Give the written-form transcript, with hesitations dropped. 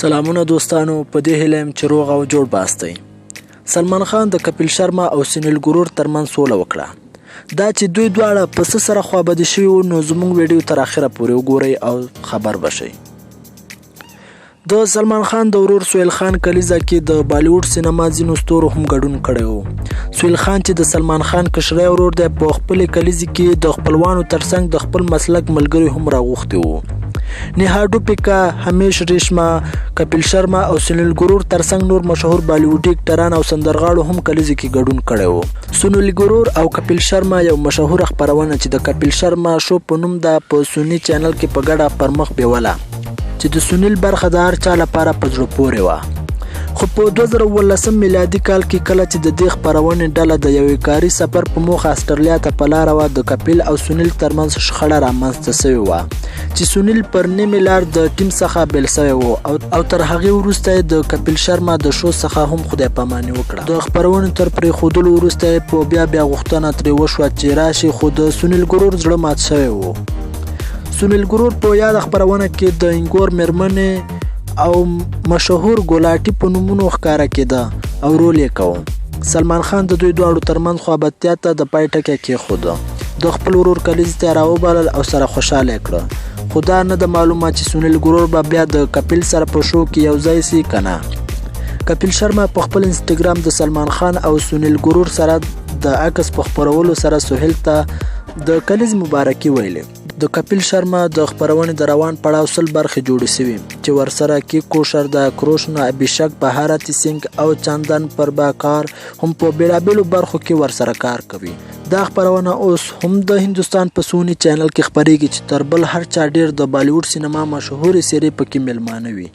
سلامونه دوستانو، په دې هیله یم چې روغ او جوړ باستئ. سلمان خان د کپیل شرما او سنیل ګرور ترمنځ سوله وکړه. دا چې دوی دواړه په څه سره خوابدي شوي وو، نو زموږ ویډیو تر اخره پورې وګورئ او خبر بشئ. د سلمان خان د ورور سهیل خان کلیزه کې د بالیوډ سینما ځینو ستورو هم ګډون کړی و. سهیل خان چې د سلمان خان کشری ورور دی، په خپلې کلیزې کې د خپلوانو ترڅنګ د خپل مسلک ملګري هم راغوښتي وو. نیها ډوپیکا، همیش ریشما، کپیل شرما او سنیل ګرور ترڅنګ نور مشهور بالیوډي اکټران او سندرغاړو هم کلیزې کې ګډون کړی و. سنیل ګرور او کپیل شرما یو مشهوره خپرونه چې د کپیل شرما شو په نوم ده په سونی چینل کې په ګډه پر مخ بیوله، چې د سنیل برخه د هر چا لپاره په زړه پورې وه. خو په 2018 میلادي کال کې کله چې د دې خپرونې ډله د یوې کاري سفر په موخه استرالیا ته په لاره وه، د کپیل او سنیل ترمنځ شخړه رامنځته سوې وه چې سنیل پر نیمې لار د ټیم څخه بیل سوی و او تر هغې وروسته یې د کپیل شرما د شو څخه هم خدای پاماني وکړه. د خپرونې تر پرېښودلو وروسته یې په بیا غوښتنه ترې وشوه چې راشي، خو د سنیل ګرور زړه مات شوی و. سنیل ګرور په یاد خپرونه کې د انګور میرمنې او مشهور ګولاټي په نومونو ښکاره کېده او رول یې کوه. سلمان خان د دوی دواړو ترمنځ خوابدتیا ته د پای ټکی کېښوده، د خپل ورور کلیزې ته یې راوبلل او سره خوشحاله یې کړه. خو دا نه ده معلومه چې سنیل ګرور به بیا د کپیل سره په شو کې یو ځای سي که نه. کپیل شرما په خپل انسټاګرام د سلمان خان او سنیل ګرور سره د عکس په خپرولو سره سهیل ته د کلیز مبارکي ویلې. د کپیل شرما د خپرونې د روان پړاو 100 برخې جوړې شوي چې ورسره کې کوشر د کروشنا ابیشک، بهارتی سنگ او چندن پرباکار هم په بیلابیلو برخو کې ورسره کار کوي. دا خپرونه اوس هم د هندوستان په سونی چینل کې خپریږي چې تر بل هر چا ډیر د بالیوډ سینما مشهورې سیرې پکې میلمانه وي.